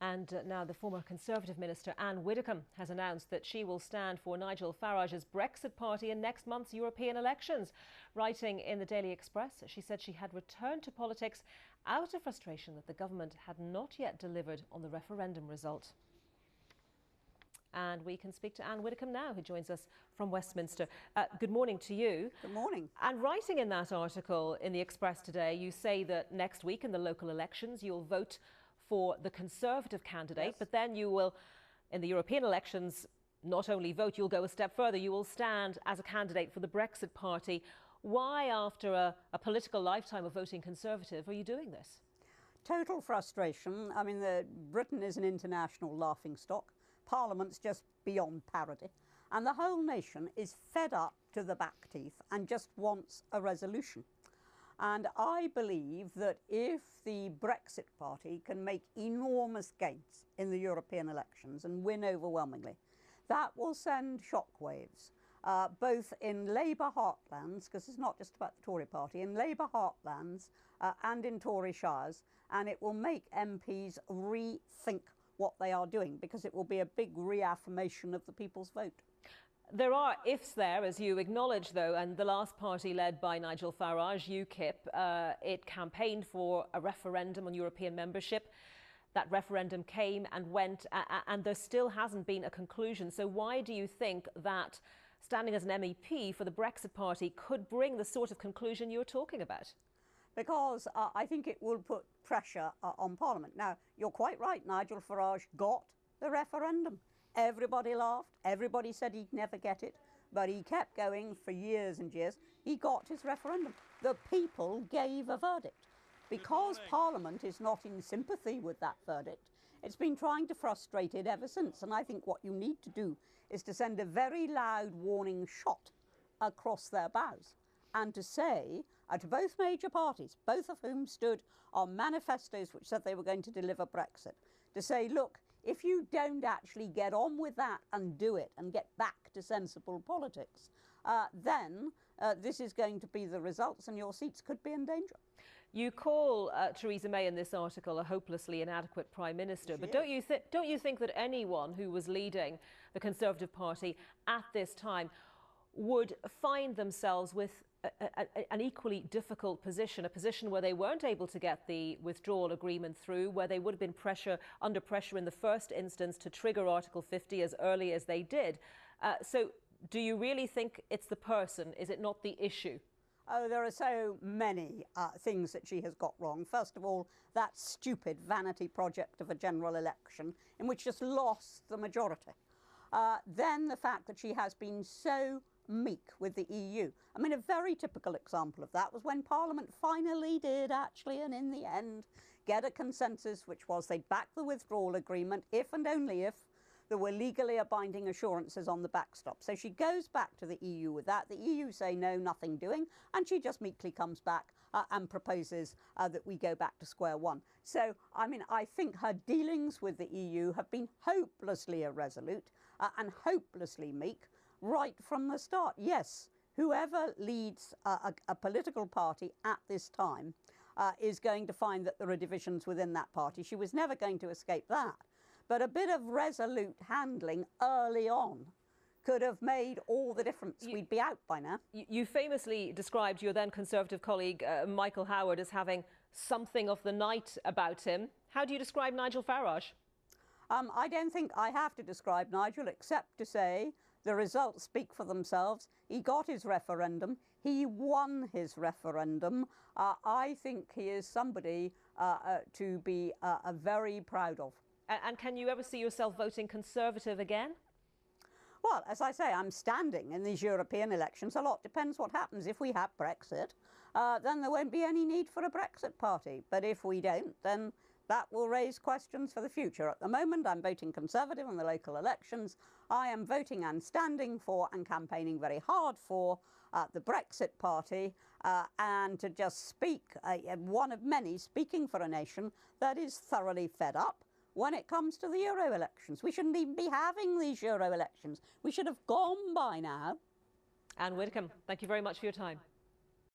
And now the former Conservative Minister Anne Widdecombe has announced that she will stand for Nigel Farage's Brexit Party in next month's European elections. Writing in the Daily Express, she said she had returned to politics out of frustration that the government had not yet delivered on the referendum result. And we can speak to Anne Widdecombe now, who joins us from Westminster. Good morning to you. Good morning. And writing in that article in the Express today, you say that next week in the local elections you'll vote for the Conservative candidate, yes. But then you will, in the European elections, not only vote, you'll go a step further. You will stand as a candidate for the Brexit Party. Why, after a political lifetime of voting Conservative, are you doing this? Total frustration. I mean, Britain is an international laughingstock. Parliament's just beyond parody. And the whole nation is fed up to the back teeth and just wants a resolution. And I believe that if the Brexit Party can make enormous gains in the European elections and win overwhelmingly, that will send shockwaves, both in Labour heartlands, because it's not just about the Tory party, in Labour heartlands and in Tory shires, and it will make MPs rethink what they are doing, because it will be a big reaffirmation of the people's vote. There are ifs there, as you acknowledge, though, and the last party led by Nigel Farage, UKIP, it campaigned for a referendum on European membership. That referendum came and went, and there still hasn't been a conclusion. So why do you think that standing as an MEP for the Brexit Party could bring the sort of conclusion you're talking about? Because I think it will put pressure on Parliament. Now, you're quite right, Nigel Farage got the referendum. Everybody laughed, everybody said he'd never get it, but he kept going for years and years. He got his referendum. The people gave a verdict. Because Parliament is not in sympathy with that verdict, it's been trying to frustrate it ever since. And I think what you need to do is to send a very loud warning shot across their bows and to say to both major parties, both of whom stood on manifestos which said they were going to deliver Brexit, to say, look, if you don't actually get on with that and do it and get back to sensible politics, then this is going to be the results and your seats could be in danger. You call Theresa May in this article a hopelessly inadequate Prime Minister, but don't you think that anyone who was leading the Conservative Party at this time would find themselves with an equally difficult position, a position where they weren't able to get the withdrawal agreement through, where they would have been under pressure in the first instance to trigger Article 50 as early as they did? So do you really think it's the person? Is it not the issue? Oh, there are so many things that she has got wrong. First of all, that stupid vanity project of a general election in which just lost the majority. Then the fact that she has been so meek with the EU. I mean, a very typical example of that was when Parliament finally did actually, and in the end, get a consensus, which was they'd back the withdrawal agreement if and only if there were legally binding assurances on the backstop. So she goes back to the EU with that. The EU say no, nothing doing, and she just meekly comes back and proposes that we go back to square one. So, I mean, I think her dealings with the EU have been hopelessly irresolute and hopelessly meek right from the start. Yes, whoever leads a political party at this time is going to find that there are divisions within that party. She was never going to escape that. But a bit of resolute handling early on could have made all the difference. We'd be out by now. You famously described your then Conservative colleague, Michael Howard, as having something of the night about him. How do you describe Nigel Farage? I don't think I have to describe Nigel except to say the results speak for themselves. He got his referendum. He won his referendum. I think he is somebody to be very proud of. And can you ever see yourself voting Conservative again? Well, as I say, I'm standing in these European elections. A lot depends what happens. If we have Brexit, then there won't be any need for a Brexit party. But if we don't, then that will raise questions for the future. At the moment, I'm voting Conservative in the local elections. I am voting and standing for and campaigning very hard for the Brexit Party and to just speak, one of many speaking for a nation that is thoroughly fed up when it comes to the Euro elections. We shouldn't even be having these Euro elections. We should have gone by now. Anne Widdecombe, thank you very much for your time.